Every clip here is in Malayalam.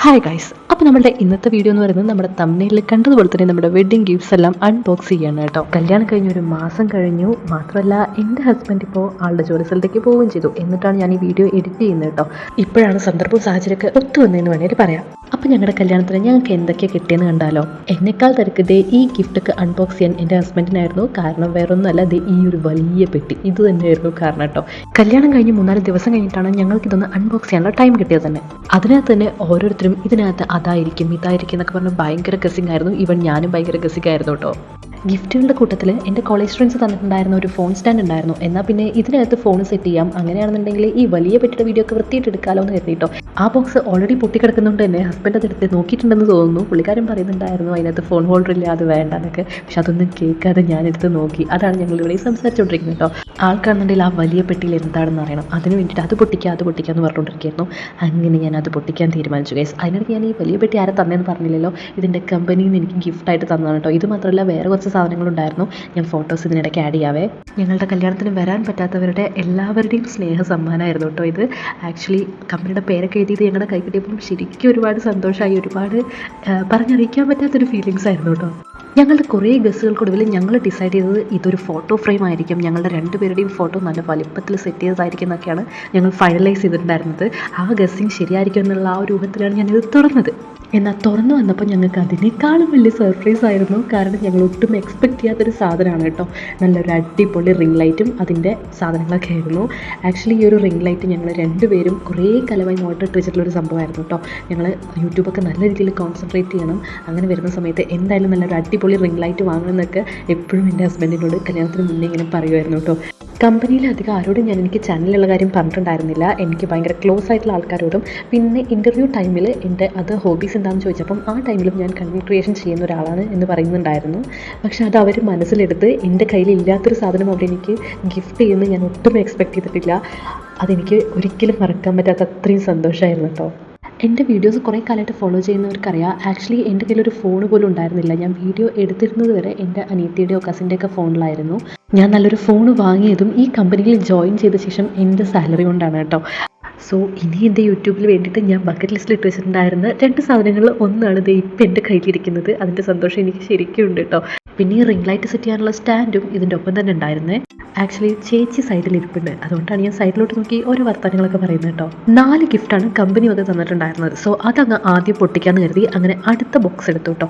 ഹായ് ഗൈസ്, അപ്പോൾ നമ്മുടെ ഇന്നത്തെ വീഡിയോ എന്ന് പറയുന്നത് നമ്മുടെ തമ്മിലിൽ കണ്ടതുപോലെ തന്നെ നമ്മുടെ വെഡ്ഡിങ് ഗിഫ്റ്റ്സ് എല്ലാം അൺബോക്സ് ചെയ്യാണ് കേട്ടോ. കല്യാണം കഴിഞ്ഞ് ഒരു മാസം കഴിഞ്ഞു. മാത്രമല്ല എൻ്റെ ഹസ്ബൻഡ് ഇപ്പോൾ ആളുടെ ജോലി സ്ഥലത്തേക്ക് പോവുകയും ചെയ്തു. എന്നിട്ടാണ് ഞാൻ ഈ വീഡിയോ എഡിറ്റ് ചെയ്യുന്നത് കേട്ടോ. ഇപ്പോഴാണ് സന്ദർഭവും സാഹചര്യമൊക്കെ ഒത്തു വന്നതെന്ന് വേണമെങ്കിൽ പറയാം. അപ്പോൾ ഞങ്ങളുടെ കല്യാണത്തിന് ഞങ്ങൾക്ക് എന്തൊക്കെയാണ് കിട്ടിയെന്ന് കണ്ടാലോ. എന്നെക്കാൾ തിരക്ക് ദേ ഈ ഗിഫ്റ്റൊക്കെ അൺബോക്സ് ചെയ്യാൻ എൻ്റെ ഹസ്ബൻഡിനായിരുന്നു. കാരണം വേറൊന്നുമല്ല, ദേ ഈ ഒരു വലിയ പെട്ടി ഇത് തന്നെയായിരുന്നു കാരണം കേട്ടോ. കല്യാണം കഴിഞ്ഞ് 3-4 ദിവസം കഴിഞ്ഞിട്ടാണ് ഞങ്ങൾക്ക് ഇതൊന്ന് അൺബോക്സ് ചെയ്യാനുള്ള ടൈം കിട്ടിയത് തന്നെ. അതിനകത്ത് തന്നെ ഓരോരുത്തരും ഇതിനകത്ത് അതായിരിക്കും ഇതായിരിക്കും എന്നൊക്കെ പറഞ്ഞ് ഭയങ്കര ഗസിങ് ആയിരുന്നു. ഈവൻ ഞാനും ഭയങ്കര ഗസിങ് ആയിരുന്നു കേട്ടോ. ഗിഫ്റ്റുകളുടെ കൂട്ടത്തിൽ എൻ്റെ കോളേജ് ഫ്രണ്ട്സ് തന്നിട്ടുണ്ടായിരുന്ന ഒരു ഫോൺ സ്റ്റാൻഡ് ഉണ്ടായിരുന്നു. എന്നാൽ പിന്നെ ഇതിനകത്ത് ഫോൺ സെറ്റ് ചെയ്യാം, അങ്ങനെയാണെന്നുണ്ടെങ്കിൽ ഈ വലിയ പെട്ടിയുടെ വീഡിയോ ഒക്കെ വൃത്തിയിട്ട് എടുക്കാമല്ലോ എന്ന് കരുതിയിട്ടോ. ആ ബോക്സ് ഓൾറെഡി പൊട്ടിക്കിടക്കുന്നുണ്ട് തന്നെ. ഹസ്ബൻഡ് അതെടുത്ത് നോക്കിയിട്ടുണ്ടെന്ന് തോന്നുന്നു. പുള്ളിക്കാരൻ പറയുന്നുണ്ടായിരുന്നു അതിനകത്ത് ഫോൺ ഹോൾഡർ ഇല്ല, അത് വേണ്ട എന്നൊക്കെ. പക്ഷെ അതൊന്നും കേൾക്കാതെ ഞാനെടുത്ത് നോക്കി. അതാണ് ഞങ്ങളിവിടെ സംസാരിച്ചുകൊണ്ടിരിക്കുന്നത് കേട്ടോ. ആൾക്കാണെന്നുണ്ടെങ്കിൽ ആ വലിയ പെട്ടിയിൽ എന്താണെന്ന് അറിയണം. അതിന് വേണ്ടിയിട്ട് അത് പൊട്ടിക്കാമെന്ന് പറഞ്ഞുകൊണ്ടിരിക്കുന്നു. അങ്ങനെ ഞാൻ അത് പൊട്ടിക്കാൻ തീരുമാനിച്ചു ഗൈസ്. അതിനിടയ്ക്ക് ഞാൻ ഈ വലിയ പെട്ടി ആരെ തന്നേന്ന് പറഞ്ഞില്ലല്ലോ. ഇതിൻ്റെ കമ്പനിയിൽ നിന്ന് എനിക്ക് ഗിഫ്റ്റായിട്ട് തന്നതാണ് കേട്ടോ. ഇത് മാത്രമല്ല വേറെ കുറച്ച് സാധനങ്ങളുണ്ടായിരുന്നു. ഞാൻ ഫോട്ടോസ് ഇതിനിടയ്ക്ക് ആഡ് ചെയ്യാവേ. ഞങ്ങളുടെ കല്യാണത്തിന് വരാൻ പറ്റാത്തവരുടെ എല്ലാവരുടെയും സ്നേഹ സമ്മാനമായിരുന്നു കേട്ടോ ഇത്. ആക്ച്വലി കമ്പനിയുടെ പേരൊക്കെ എഴുതിയത് ഞങ്ങളുടെ കൈ കിട്ടിയപ്പോൾ ശരിക്കും ഒരുപാട് സന്തോഷമായി. ഒരുപാട് പറഞ്ഞറിയിക്കാൻ പറ്റാത്തൊരു ഫീലിങ്സ് ആയിരുന്നു കേട്ടോ. ഞങ്ങളുടെ കുറേ ഗസ്സുകൾക്കൊടുവിൽ ഞങ്ങൾ ഡിസൈഡ് ചെയ്തത് ഇതൊരു ഫോട്ടോ ഫ്രെയിം ആയിരിക്കും. ഞങ്ങളുടെ രണ്ടുപേരുടെയും ഫോട്ടോ നല്ല വലിപ്പത്തിൽ സെറ്റ് ചെയ്തതായിരിക്കും എന്നൊക്കെയാണ് ഞങ്ങൾ ഫൈനലൈസ് ചെയ്തിട്ടുണ്ടായിരുന്നത്. ആ ഗസ്സിങ് ശരിയായിരിക്കും എന്നുള്ള ആ ഒരു ഊഹത്തിലാണ് ഞാനിത് തുറന്നത്. എന്നാൽ തുറന്നു വന്നപ്പോൾ ഞങ്ങൾക്ക് അതിനേക്കാളും വലിയ സർപ്രൈസ് ആയിരുന്നു. കാരണം ഞങ്ങൾ ഒട്ടും എക്സ്പെക്ട് ചെയ്യാത്തൊരു സാധനമാണ് കേട്ടോ. നല്ലൊരു അടിപൊളി റിംഗ് ലൈറ്റും അതിൻ്റെ സാധനങ്ങളൊക്കെ ആയിരുന്നു. ആക്ച്വലി ഈ ഒരു റിംഗ് ലൈറ്റ് ഞങ്ങൾ രണ്ടുപേരും കുറേ കാലമായി നോട്ടിട്ട് വെച്ചിട്ടുള്ളൊരു സംഭവമായിരുന്നു കേട്ടോ. ഞങ്ങൾ യൂട്യൂബൊക്കെ നല്ല രീതിയിൽ കോൺസെൻട്രേറ്റ് ചെയ്യണം. അങ്ങനെ വരുന്ന സമയത്ത് എന്തായാലും നല്ലൊരു അടിപൊളി റിംഗ് ലൈറ്റ് വാങ്ങണമെന്നൊക്കെ എപ്പോഴും എൻ്റെ ഹസ്ബൻഡിനോട് കല്യാണത്തിന് മുന്നേ ഇങ്ങനെ പറയുമായിരുന്നു കേട്ടോ. കമ്പനിയിൽ അധികം ആരോടും എനിക്ക് ചാനലിലുള്ള കാര്യം പറഞ്ഞിട്ടുണ്ടായിരുന്നില്ല. എനിക്ക് ഭയങ്കര ക്ലോസ് ആയിട്ടുള്ള ആൾക്കാരോടും. പിന്നെ ഇൻ്റർവ്യൂ ടൈമിൽ എൻ്റെ അത് ഹോബീസ് എന്താണെന്ന് ചോദിച്ചപ്പം ആ ടൈമിലും ഞാൻ കണ്ടന്റ് ക്രിയേഷൻ ചെയ്യുന്ന ഒരാളാണ് എന്ന് പറയുന്നുണ്ടായിരുന്നു. പക്ഷെ അത് അവർ മനസ്സിലെടുത്ത് എൻ്റെ കയ്യിൽ ഇല്ലാത്തൊരു സാധനം അവരെനിക്ക് ഗിഫ്റ്റ് ചെയ്യുന്നത് ഞാൻ ഒട്ടും എക്സ്പെക്ട് ചെയ്തിട്ടില്ല. അതെനിക്ക് ഒരിക്കലും മറക്കാൻ പറ്റാത്ത അത്രയും സന്തോഷമായിരുന്നു കേട്ടോ. എൻ്റെ വീഡിയോസ് കുറേ കാലമായിട്ട് ഫോളോ ചെയ്യുന്നവർക്കറിയാം. ആക്ച്വലി എൻ്റെ കയ്യിലൊരു ഫോൺ പോലും ഉണ്ടായിരുന്നില്ല. ഞാൻ വീഡിയോ എടുത്തിരുന്നത് വരെ എൻ്റെ അനിയത്തിയുടെയോ കസിൻ്റെയൊക്കെ ഫോണിലായിരുന്നു. ഞാൻ നല്ലൊരു ഫോൺ വാങ്ങിയതും ഈ കമ്പനിയിൽ ജോയിൻ ചെയ്ത ശേഷം എൻ്റെ സാലറി കൊണ്ടാണ് കേട്ടോ. സോ ഇനി എൻ്റെ യൂട്യൂബിൽ വേണ്ടിയിട്ട് ഞാൻ ബക്കറ്റ് ലിസ്റ്റിൽ ഇട്ട് വെച്ചിട്ടുണ്ടായിരുന്ന 2 സാധനങ്ങളിൽ ഒന്നാണ് ഇത് ഇപ്പം എൻ്റെ കയ്യിലിരിക്കുന്നത്. അതിൻ്റെ സന്തോഷം എനിക്ക് ശരിക്കും ഉണ്ട് കേട്ടോ. പിന്നെ ഈ റിംഗ് ലൈറ്റ് സെറ്റ് ചെയ്യാനുള്ള സ്റ്റാൻഡും ഇതിൻ്റെ ഒപ്പം തന്നെ ഉണ്ടായിരുന്നേ. ആക്ച്വലി ചേച്ചി സൈഡിൽ ഇരിപ്പുണ്ട്, അതുകൊണ്ടാണ് ഞാൻ സൈഡിലോട്ട് നോക്കി ഓരോ വർത്തമാനങ്ങളൊക്കെ പറയുന്നത് കേട്ടോ. 4 ഗിഫ്റ്റാണ് കമ്പനി വന്ന് തന്നിട്ടുണ്ടായിരുന്നത്. സോ അതങ്ങ് ആദ്യം പൊട്ടിക്കാമെന്ന് കരുതി അങ്ങനെ അടുത്ത ബോക്സ് എടുത്തു കേട്ടോ.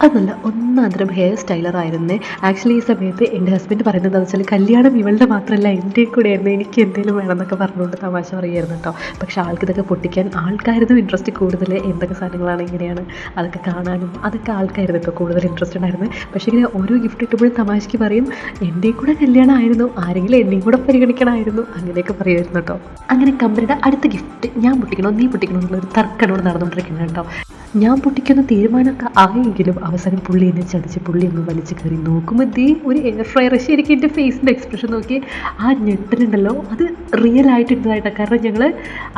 അത് നല്ല ഒന്നാന്തരം ഹെയർ സ്റ്റൈലർ ആയിരുന്നേ. ആക്ച്വലി ഈ സമയത്ത് എൻ്റെ ഹസ്ബൻഡ് പറയുന്നത് എന്താണെന്ന് വെച്ചാൽ കല്യാണം ഇവളുടെ മാത്രമല്ല എൻ്റെ കൂടെ ആയിരുന്നു, എനിക്ക് എന്തെങ്കിലും വേണമെന്നൊക്കെ പറഞ്ഞുകൊണ്ട് തമാശ പറയുമായിരുന്നു കേട്ടോ. പക്ഷെ ആൾക്കിതൊക്കെ പൊട്ടിക്കാൻ ആൾക്കായിരുന്നു ഇൻട്രസ്റ്റ് കൂടുതൽ. എന്തൊക്കെ സാധനങ്ങളാണ് ഇങ്ങനെയാണ് അതൊക്കെ കാണാനും അതൊക്കെ ആൾക്കായിരുന്നു കേട്ടോ കൂടുതൽ ഇൻട്രസ്റ്റ് ഉണ്ടായിരുന്നു. പക്ഷേ ഇങ്ങനെ ഓരോ ഗിഫ്റ്റ് ഇട്ടപ്പോഴും തമാശയ്ക്ക് പറയും എൻ്റെ കൂടെ കല്യാണമായിരുന്നു, ആരെങ്കിലും എന്നെയും കൂടെ പരിഗണിക്കണമായിരുന്നു, അങ്ങനെയൊക്കെ പറയുമായിരുന്നു കേട്ടോ. അങ്ങനെ കമ്പനിയുടെ അടുത്ത ഗിഫ്റ്റ് ഞാൻ പൊട്ടിക്കണോ നീ പൊട്ടിക്കണോ എന്നുള്ളൊരു തർക്കനോട് നടന്നുകൊണ്ടിരിക്കുന്നത് കേട്ടോ. ഞാൻ പൊട്ടിക്കുന്ന തീരുമാനമൊക്കെ ആയെങ്കിലും അവസാനം പുള്ളി എന്നെ ചതിച്ച് പുള്ളി ഒന്ന് വലിച്ച് കയറി നോക്കുമ്പോൾ ഒരു എയർ ഫ്രയർ. ശരിക്കും എൻ്റെ ഫേസിൻ്റെ എക്സ്പ്രഷൻ നോക്കി ആ ഞെട്ടലുണ്ടല്ലോ, അത് റിയൽ ആയിട്ടുണ്ടായിട്ടാണ്. കാരണം ഞങ്ങൾ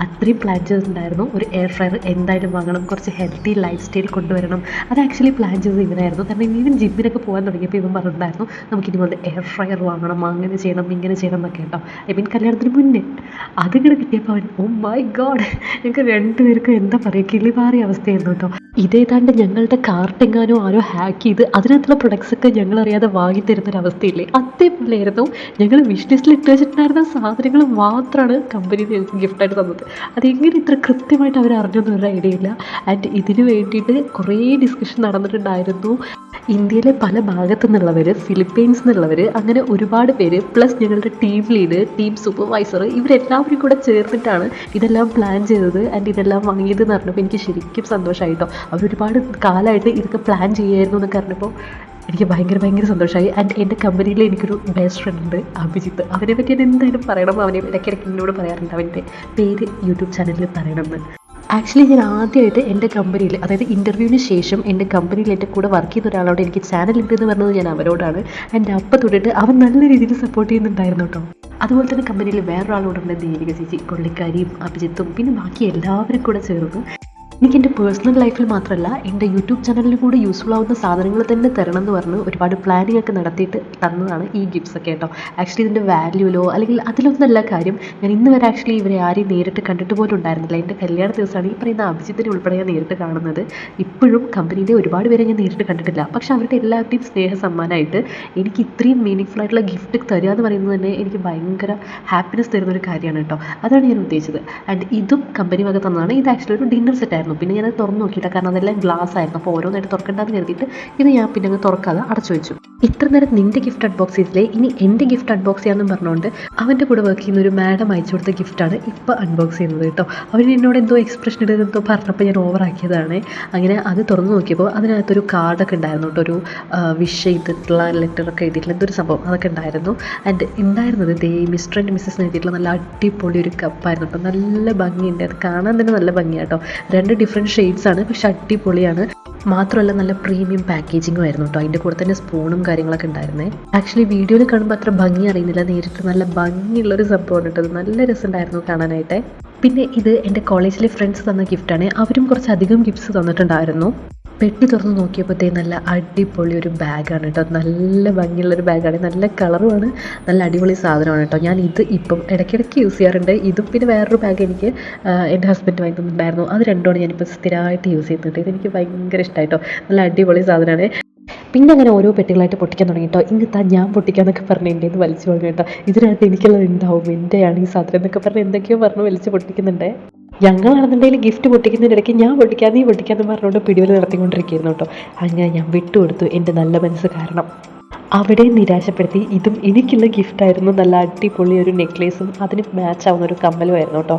അത്രയും പ്ലാൻ ചെയ്തിട്ടുണ്ടായിരുന്നു ഒരു എയർ ഫ്രയർ എന്തായാലും വാങ്ങണം, കുറച്ച് ഹെൽത്തി ലൈഫ് സ്റ്റൈൽ കൊണ്ടുവരണം. അത് ആക്ച്വലി പ്ലാൻ ചെയ്തത് ഇവനായിരുന്നു. കാരണം ഈവൻ ജിമ്മിനൊക്കെ പോകാൻ തുടങ്ങിയപ്പോൾ ഇവൻ പറഞ്ഞിട്ടുണ്ടായിരുന്നു നമുക്കിനി പോലെ എയർ ഫ്രയർ വാങ്ങണം, അങ്ങനെ ചെയ്യണം ഇങ്ങനെ ചെയ്യണം എന്നൊക്കെ കേട്ടോ. ഐ മീൻ കല്യാണത്തിന് മുന്നേ അതിങ്ങനെ കിട്ടിയപ്പോൾ അവൻ ഓ മൈ ഗോഡ്, ഞങ്ങൾക്ക് രണ്ടുപേർക്കും എന്താ പറയുക കിളിമാറിയ അവസ്ഥയായിരുന്നു കേട്ടോ. ഇതേതാണ്ട് ഞങ്ങളുടെ കാർട്ടെങ്ങാനോ ആരോ ഹാക്ക് ചെയ്ത് അതിനകത്തുള്ള പ്രൊഡക്ട്സ് ഒക്കെ ഞങ്ങളറിയാതെ വാങ്ങി തരുന്നൊരവസ്ഥയില്ലേ, അതേപോലെയായിരുന്നു. ഞങ്ങൾ വിഷ് ലിസ്റ്റിൽ ഇട്ട് വെച്ചിട്ടുണ്ടായിരുന്ന സാധനങ്ങൾ മാത്രമാണ് കമ്പനി ഞങ്ങൾക്ക് ഗിഫ്റ്റായിട്ട് തന്നത്. അതെങ്ങനെ ഇത്ര കൃത്യമായിട്ട് അവർ അറിഞ്ഞൊന്നും ഐഡിയ ഇല്ല. ആൻഡ് ഇതിന് വേണ്ടിയിട്ട് കുറേ ഡിസ്കഷൻ നടന്നിട്ടുണ്ടായിരുന്നു. ഇന്ത്യയിലെ പല ഭാഗത്തു നിന്നുള്ളവർ, ഫിലിപ്പീൻസ് നിന്നുള്ളവർ, അങ്ങനെ ഒരുപാട് പേര്, പ്ലസ് ഞങ്ങളുടെ ടീം ലീഡ്, ടീം സൂപ്പർവൈസർ, ഇവരെല്ലാവരും കൂടെ ചേർന്നിട്ടാണ് ഇതെല്ലാം പ്ലാൻ ചെയ്തത്. ആൻഡ് ഇതെല്ലാം വാങ്ങിയതെന്ന് പറഞ്ഞപ്പോൾ എനിക്ക് ശരിക്കും സന്തോഷമായിട്ടോ. അവരൊരുപാട് കാലമായിട്ട് ഇതൊക്കെ പ്ലാൻ ചെയ്യായിരുന്നു എന്നൊക്കെ അറിഞ്ഞപ്പോൾ എനിക്ക് ഭയങ്കര സന്തോഷമായി. ആൻഡ് എൻ്റെ കമ്പനിയിൽ എനിക്കൊരു ബെസ്റ്റ് ഫ്രണ്ട് ഉണ്ട്, അഭിജിത്ത്. അവനെ പറ്റി ഞാൻ എന്തായാലും പറയണം. അവനെ ഇടയ്ക്കിടയ്ക്ക് എന്നോട് പറയാറുണ്ട് അവൻ്റെ പേര് യൂട്യൂബ് ചാനലിൽ പറയണമെന്ന്. ആക്ച്വലി ഞാൻ ആദ്യമായിട്ട് എൻ്റെ കമ്പനിയിൽ, അതായത് ഇൻ്റർവ്യൂവിന് ശേഷം എൻ്റെ കമ്പനിയിൽ എൻ്റെ കൂടെ വർക്ക് ചെയ്യുന്ന ഒരാളോട് എനിക്ക് ചാനൽ ഉണ്ടെന്ന് പറഞ്ഞത് ഞാൻ അവരോടാണ്. എൻ്റെ അപ്പം തൊട്ടിട്ട് അവൻ നല്ല രീതിയിൽ സപ്പോർട്ട് ചെയ്യുന്നുണ്ടായിരുന്നു കേട്ടോ. അതുപോലെ തന്നെ കമ്പനിയിൽ വേറൊരാളോടുണ്ട്, ദേവിക ചേച്ചി, കൊള്ളിക്കാരിയും അഭിജിത്തും പിന്നെ ബാക്കി എല്ലാവരും കൂടെ ചേർന്ന് എനിക്ക് എൻ്റെ പേഴ്സണൽ ലൈഫിൽ മാത്രമല്ല എൻ്റെ യൂട്യൂബ് ചാനലിൽ കൂടി യൂസ്ഫുൾ ആവുന്ന സാധനങ്ങൾ തന്നെ തരണം എന്ന് പറഞ്ഞ് ഒരുപാട് പ്ലാനിങ് ഒക്കെ നടത്തിയിട്ട് തന്നതാണ് ഈ ഗിഫ്റ്റ്സ് ഒക്കെ കേട്ടോ. ആക്ച്വലി ഇതിൻ്റെ വാല്യൂലോ അല്ലെങ്കിൽ അതിലൊന്നല്ല കാര്യം. ഞാൻ ഇന്ന് വരെ ആക്ച്വലി ഇവരെ ആരെയും നേരിട്ട് കണ്ടിട്ട് പോലും ഉണ്ടായിരുന്നില്ല. എൻ്റെ കല്യാണ ദിവസമാണ് ഈ പറയുന്ന അഭിജിത്തിനെ ഉൾപ്പെടെ ഞാൻ നേരിട്ട് കാണുന്നത്. ഇപ്പോഴും കമ്പനിയിലെ ഒരുപാട് പേരെ ഞാൻ നേരിട്ട് കണ്ടിട്ടില്ല. പക്ഷെ അവരുടെ എല്ലാവരുടെയും സ്നേഹ സമ്മാനമായിട്ട് എനിക്ക് ഇത്രയും മീനിങ് ഫുൾ ആയിട്ടുള്ള ഗിഫ്റ്റ് തരിക എന്ന് പറയുന്നത് തന്നെ എനിക്ക് ഭയങ്കര ഹാപ്പിനെസ് തരുന്നൊരു കാര്യമാണ് കേട്ടോ. അതാണ് ഞാൻ ഉദ്ദേശിച്ചത്. ആൻഡ് ഇതും കമ്പനി വക തന്നതാണ്. ഇത് ആക്ച്വലി ഒരു ഡിന്നർ സെറ്റ് ആയിരുന്നു. പിന്നെ ഞാനത് തുറന്ന് നോക്കിയില്ല, കാരണം അതെല്ലാം ഗ്ലാസ് ആയിരുന്നു. അപ്പോൾ ഓരോന്നായിട്ട് തുറക്കണ്ടെന്ന് കരുതിയിട്ട് ഇത് ഞാൻ പിന്നെ അങ്ങ് തുറക്കാതെ അടച്ചു വെച്ചു. ഇത്ര നേരം നിൻ്റെ ഗിഫ്റ്റ് അൺബോക്സ് ചെയ്തില്ലേ, ഇനി എൻ്റെ ഗിഫ്റ്റ് അൺബോക്സ് ചെയ്യാമെന്നും പറഞ്ഞുകൊണ്ട് അവൻ്റെ കൂടെ വർക്ക് ചെയ്യുന്ന ഒരു മാഡം അയച്ചു കൊടുത്ത ഗിഫ്റ്റാണ് ഇപ്പോൾ അൺബോക്സ് ചെയ്യുന്നത് കേട്ടോ. അവർ എന്നോട് എന്തോ എക്സ്പ്രഷൻ ഇടുന്നതോ പറഞ്ഞപ്പോൾ ഞാൻ ഓവറാക്കിയതാണ്. അങ്ങനെ അത് തുറന്ന് നോക്കിയപ്പോൾ അതിനകത്തൊരു കാർഡൊക്കെ ഉണ്ടായിരുന്നു കേട്ടോ. ഒരു വിഷ് ചെയ്തിട്ടുള്ള ലെറ്ററൊക്കെ എഴുതിയിട്ടുള്ള എന്തൊരു സംഭവം അതൊക്കെ ഉണ്ടായിരുന്നു. ആൻഡ് ഉണ്ടായിരുന്നത് മിസ്റ്റർ ആൻഡ് മിസ്സസ് എഴുതിയിട്ടുള്ള നല്ല അടിപൊളി ഒരു കപ്പായിരുന്നു കേട്ടോ. നല്ല ഭംഗിയുണ്ട്, അത് കാണാൻ തന്നെ നല്ല ഭംഗിയാണ് കേട്ടോ. 2 ഡിഫറെൻറ്റ് ഷെയ്ഡ്സ് ആണ്, പക്ഷെ അടിപൊളിയാണ്. മാത്രമല്ല നല്ല പ്രീമിയം പാക്കേജിങ്ങും ആയിരുന്നു കേട്ടോ. അതിൻ്റെ കൂടെ തന്നെ സ്പൂണും കാര്യങ്ങളൊക്കെ ഉണ്ടായിരുന്നേ. ആക്ച്വലി വീഡിയോയിൽ കാണുമ്പോൾ അത്ര ഭംഗി അറിയുന്നില്ല, നേരിട്ട് നല്ല ഭംഗിയുള്ളൊരു സംഭവമാണ് കേട്ടോ. നല്ല രസമുണ്ടായിരുന്നു കാണാനായിട്ട്. പിന്നെ ഇത് എൻ്റെ കോളേജിലെ ഫ്രണ്ട്സ് തന്ന ഗിഫ്റ്റാണ്. അവരും കുറച്ചധികം ഗിഫ്റ്റ്സ് തന്നിട്ടുണ്ടായിരുന്നു. പെട്ടി തുറന്ന് നോക്കിയപ്പോഴത്തേ നല്ല അടിപൊളി ഒരു ബാഗാണ് കേട്ടോ. നല്ല ഭംഗിയുള്ളൊരു ബാഗാണ്, നല്ല കളറുമാണ്, നല്ല അടിപൊളി സാധനമാണ് കേട്ടോ. ഞാൻ ഇത് ഇപ്പം ഇടയ്ക്കിടയ്ക്ക് യൂസ് ചെയ്യാറുണ്ട്. ഇതും പിന്നെ വേറൊരു ബാഗ് എനിക്ക് എൻ്റെ ഹസ്ബൻഡ് വാങ്ങി തന്നിട്ടുണ്ടായിരുന്നു. അത് രണ്ടുമാണ് ഞാനിപ്പോൾ സ്ഥിരമായിട്ട് യൂസ് ചെയ്യുന്നുണ്ട്. ഇതെനിക്ക് ഭയങ്കര ഇഷ്ടമായി കേട്ടോ. നല്ല അടിപൊളി സാധനമാണ്. പിന്നെ അങ്ങനെ ഓരോ പെട്ടികളായിട്ട് പൊട്ടിക്കാൻ തുടങ്ങി കേട്ടോ. ഇങ്ങനത്തെ ഞാൻ പൊട്ടിക്കാന്നൊക്കെ പറഞ്ഞ് എൻ്റെ ഇത് വലിച്ചു പോകണം കേട്ടോ. ഇതിനകത്ത് എനിക്കുള്ളത് ഉണ്ടാവും, എൻ്റെയാണ് ഈ സാധനം എന്നൊക്കെ പറഞ്ഞ് എന്തൊക്കെയോ പറഞ്ഞ് വലിച്ച് പൊട്ടിക്കുന്നുണ്ട്. ഞങ്ങളാണെന്നുണ്ടെങ്കിൽ ഗിഫ്റ്റ് പൊട്ടിക്കുന്നതിൻ്റെ ഇടയ്ക്ക് ഞാൻ പൊട്ടിക്കാൻ നീ പൊട്ടിക്കാമെന്ന് പറഞ്ഞുകൊണ്ട് പിടിവലി നടത്തിക്കൊണ്ടിരിക്കുകയായിരുന്നു കേട്ടോ. അങ്ങനെ ഞാൻ വിട്ടുകൊടുത്തു എൻ്റെ നല്ല മനസ്സ് കാരണം. അവിടെ നിരാശപ്പെടുത്തി. ഇതും എനിക്കുള്ള ഗിഫ്റ്റായിരുന്നു. നല്ല അടിപൊളി ഒരു നെക്ലേസും അതിന് മാച്ച് ആവുന്ന ഒരു കമ്മലും ആയിരുന്നു കേട്ടോ.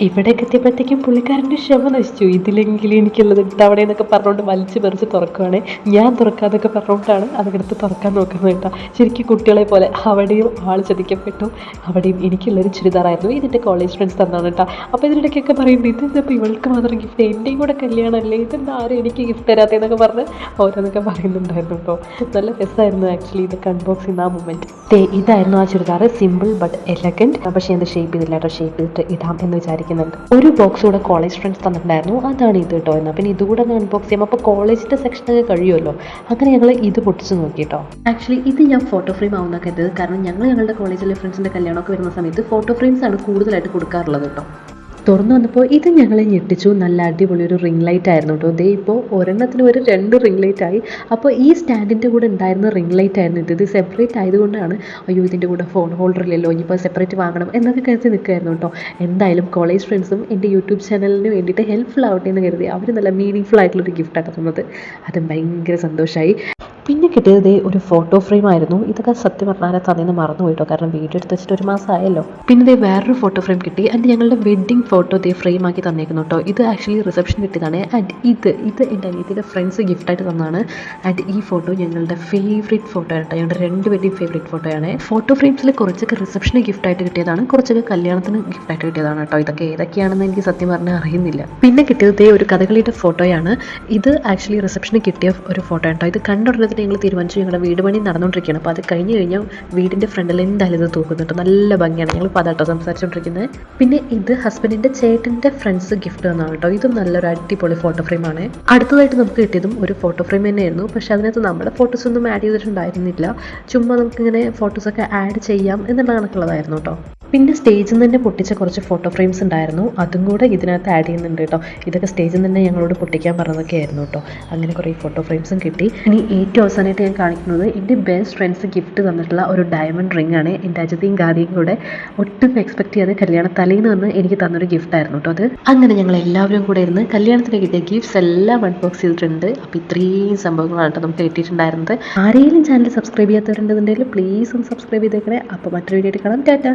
ഇവിടേക്ക് എത്തിയപ്പോഴത്തേക്കും പുള്ളിക്കാരൻ്റെ ക്ഷമ നശിച്ചു. ഇതിലെങ്കിലും എനിക്കുള്ളത് ഇട്ടവിടെ എന്നൊക്കെ പറഞ്ഞുകൊണ്ട് വലിച്ച് പറിച്ച് തുറക്കുവാണ്. ഞാൻ തുറക്കാന്നൊക്കെ പറഞ്ഞുകൊണ്ടാണ് അതെടുത്ത് തുറക്കാൻ നോക്കുന്നത് കേട്ടോ. ശരിക്കും കുട്ടികളെ പോലെ അവിടെയും ആൾ ചതിക്കപ്പെട്ടു. അവിടെയും എനിക്കുള്ളൊരു ചുരിദാറായിരുന്നു. ഇതിൻ്റെ കോളേജ് ഫ്രണ്ട്സ് തന്നാണ് കേട്ടോ. അപ്പോൾ ഇതിനിടയ്ക്കൊക്കെ പറയുന്നത് ഇതെന്താ ഇവൾക്ക് മാത്രം ഗിഫ്റ്റ്, എൻ്റെയും കൂടെ കല്യാണമല്ലേ, ഇതെന്താ ആരും എനിക്ക് ഗിഫ്റ്റ് തരാത്തതെന്നൊക്കെ പറഞ്ഞ് ഓരോന്നൊക്കെ പറയുന്നുണ്ടായിരുന്നു കേട്ടോ. നല്ല രസമായിരുന്നു ആക്ച്വലി ഇതൊക്കെ അൺബോക്സ് ചെയ്യുന്ന ആ മൊമെൻറ്റ്. ഇതായിരുന്നു ആ ചുരിദാർ. Simple but elegant. പക്ഷേ എന്ത് ഷേപ്പ് ചെയ്തില്ല കേട്ടോ. ഷേപ്പ് ചെയ്തിട്ട് ഇടാം എന്ന് വിചാരിക്കുന്നുണ്ട്. ഒരു ബോക്സ് കൂടെ കോളേജ് ഫ്രണ്ട്സ് തന്നിട്ടുണ്ടായിരുന്നു. അതാണ് ഇത് കേട്ടോ. എന്നാൽ പിന്നെ ഇതുകൂടെ ഒന്ന് അൺബോക്സ് ചെയ്യാം. അപ്പോൾ കോളേജിൻ്റെ സെക്ഷനൊക്കെ കഴിയുമല്ലോ. അങ്ങനെ ഞങ്ങൾ ഇത് പൊട്ടിച്ച് നോക്കി കേട്ടോ. ആക്ച്വലി ഇത് ഞാൻ ഫോട്ടോ ഫ്രെയിം ആവുന്നൊക്കെ ഇത്, കാരണം ഞങ്ങളുടെ കോളേജിലെ ഫ്രണ്ട്സിൻ്റെ കല്യാണമൊക്കെ വരുന്ന സമയത്ത് ഫോട്ടോ ഫ്രെയിംസ് ആണ് കൂടുതലായിട്ട് കൊടുക്കാറുള്ളത് കേട്ടോ. തുറന്നു വന്നപ്പോൾ ഇത് ഞങ്ങളെ ഞെട്ടിച്ചു. നല്ല അടിപൊളി ഒരു റിംഗ് ലൈറ്റ് ആയിരുന്നു കേട്ടോ. ഇതേ ഇപ്പോൾ ഒരെണ്ണത്തിന് ഒരു 2 റിംഗ് ലൈറ്റ് ആയി. അപ്പോൾ ഈ സ്റ്റാൻഡിൻ്റെ കൂടെ ഉണ്ടായിരുന്ന റിംഗ് ലൈറ്റ് ആയിരുന്നു ഇത് സെപ്പറേറ്റ് ആയതുകൊണ്ടാണ് അയ്യോ ഇതിൻ്റെ കൂടെ ഫോൺ ഹോൾഡർ ഇല്ലല്ലോ, ഇനിയിപ്പോൾ സെപ്പറേറ്റ് വാങ്ങണം എന്നൊക്കെ കരുതി നിൽക്കുമായിരുന്നു കേട്ടോ. എന്തായാലും കോളേജ് ഫ്രണ്ട്സും എൻ്റെ യൂട്യൂബ് ചാനലിന് വേണ്ടിയിട്ട് ഹെൽപ്ഫുൾ ആവട്ടെ എന്ന് കരുതി അവർ നല്ല മീനിങ് ഫുൾ ആയിട്ടുള്ളൊരു ഗിഫ്റ്റാണ് തന്നത്. അത് ഭയങ്കര സന്തോഷമായി. പിന്നെ കിട്ടിയത് ഒരു ഫോട്ടോ ഫ്രെയിം ആയിരുന്നു. ഇതൊക്കെ സത്യം പറഞ്ഞാൽ തന്നേന്ന് മറന്നു പോയിട്ടോ, കാരണം വീഡിയോ എടുത്ത് വെച്ചിട്ട് 1 മാസം ആയല്ലോ. പിന്നെ വേറൊരു ഫോട്ടോ ഫ്രെയിം കിട്ടി. ആൻഡ് ഞങ്ങളുടെ വെഡ്ഡിങ് ഫോട്ടോ ഫ്രെയിം ആക്കി തന്നേക്കുന്നു കേട്ടോ. ഇത് ആക്ച്വലി റിസപ്ഷൻ കിട്ടിയതാണ്. ആൻഡ് ഇത് എൻ്റെ അനിയത്തിൻ്റെ ഫ്രണ്ട്സ് ഗിഫ്റ്റായിട്ട് തന്നതാണ്. ആൻഡ് ഈ ഫോട്ടോ ഞങ്ങളുടെ ഫേവറേറ്റ് ഫോട്ടോ ആണ് കേട്ടോ. ഞങ്ങളുടെ 2 പേരുടെയും ഫേവറേറ്റ് ഫോട്ടോയാണ്. ഫോട്ടോ ഫ്രെയിംസിൽ കുറച്ചൊക്കെ റിസപ്ഷന് ഗിഫ്റ്റായിട്ട് കിട്ടിയതാണ്, കുറച്ചൊക്കെ കല്യാണത്തിന് ഗിഫ്റ്റായിട്ട് കിട്ടിയതാണ് കേട്ടോ. ഇതൊക്കെ ഏതൊക്കെയാണെന്ന് എനിക്ക് സത്യം പറഞ്ഞാൽ അറിയുന്നില്ല. പിന്നെ കിട്ടിയത് ഒരു കഥകളിയുടെ ഫോട്ടോയാണ്. ഇത് ആക്ച്വലി റിസപ്ഷന് കിട്ടിയ ഒരു ഫോട്ടോ കേട്ടോ. ഇത് കണ്ടുടനെ ഞങ്ങൾ തീരുമാനിച്ചു. ഞങ്ങളുടെ വീട് പണി നടന്നുകൊണ്ടിരിക്കുകയാണ്. അപ്പോൾ അത് കഴിഞ്ഞ് കഴിഞ്ഞാൽ വീടിൻ്റെ ഫ്രണ്ടിൽ എന്തായാലും ഇത് തൂക്കുന്നുണ്ട്. നല്ല ഭംഗിയാണ്. ഞങ്ങൾ ഇപ്പോൾ അതാട്ടോ സംസാരിച്ചുകൊണ്ടിരിക്കുന്നത്. പിന്നെ ഇത് ഹസ്ബൻഡിൻ്റെ ചേട്ടൻ്റെ ഫ്രണ്ട്സ് ഗിഫ്റ്റ് തന്നാണ് കേട്ടോ. ഇതും നല്ലൊരു അടിപൊളി ഫോട്ടോ ഫ്രെയിമാണ്. അടുത്തതായിട്ട് നമുക്ക് കിട്ടിയതും ഒരു ഫോട്ടോ ഫ്രെയിം തന്നെയായിരുന്നു. പക്ഷേ അതിനകത്ത് നമ്മുടെ ഫോട്ടോസൊന്നും ആഡ് ചെയ്തിട്ടുണ്ടായിരുന്നില്ല. ചുമ്മാ നമുക്കിങ്ങനെ ഫോട്ടോസൊക്കെ ആഡ് ചെയ്യാം എന്നുള്ള കണക്കുള്ളതായിരുന്നു കേട്ടോ. പിന്നെ സ്റ്റേജിൽ നിന്ന് തന്നെ പൊട്ടിച്ച കുറച്ച് ഫോട്ടോ ഫ്രെയിംസ് ഉണ്ടായിരുന്നു. അതും കൂടെ ഇതിനകത്ത് ആഡ് ചെയ്യുന്നുണ്ട് കേട്ടോ. ഇതൊക്കെ സ്റ്റേജിൽ നിന്ന് തന്നെ ഞങ്ങളോട് പൊട്ടിക്കാൻ പറഞ്ഞതൊക്കെ ആയിരുന്നു കേട്ടോ. അങ്ങനെ കുറേ ഫോട്ടോ ഫ്രെയിംസും കിട്ടി. ഇനി ഏറ്റവും അവസാനമായിട്ട് ഞാൻ കാണിക്കുന്നത് എൻ്റെ ബെസ്റ്റ് ഫ്രണ്ട്സ് ഗിഫ്റ്റ് തന്നിട്ടുള്ള ഒരു ഡയമണ്ട് റിംഗ് ആണ്. എൻ്റെ അജിതയും ഗാദിയും കൂടെ ഒട്ടും എക്സ്പെക്ട് ചെയ്യാതെ കല്യാണ തലേന്ന് വന്ന് എനിക്ക് തന്നൊരു ഗിഫ്റ്റ് ആയിരുന്നു കേട്ടോ അത്. അങ്ങനെ ഞങ്ങൾ എല്ലാവരും കൂടെ ഇരുന്ന് കല്യാണത്തിന് കിട്ടിയ ഗിഫ്റ്റ്സ് എല്ലാം അൺബോക്സ് ചെയ്തിട്ടുണ്ട്. അപ്പോൾ ഇത്രയും സംഭവങ്ങളാണ് കേട്ടോ നമുക്ക് കിട്ടിയിട്ടുണ്ടായിരുന്നത്. ആരെങ്കിലും ചാനൽ സബ്സ്ക്രൈബ് ചെയ്യാത്തവരുണ്ടെന്നുണ്ടെങ്കിൽ പ്ലീസ് ഒന്ന് സബ്സ്ക്രൈബ് ചെയ്തേക്കണേ. അപ്പോൾ മറ്റൊരു വീഡിയോ ആയിട്ട് കാണാം. ടാറ്റാ.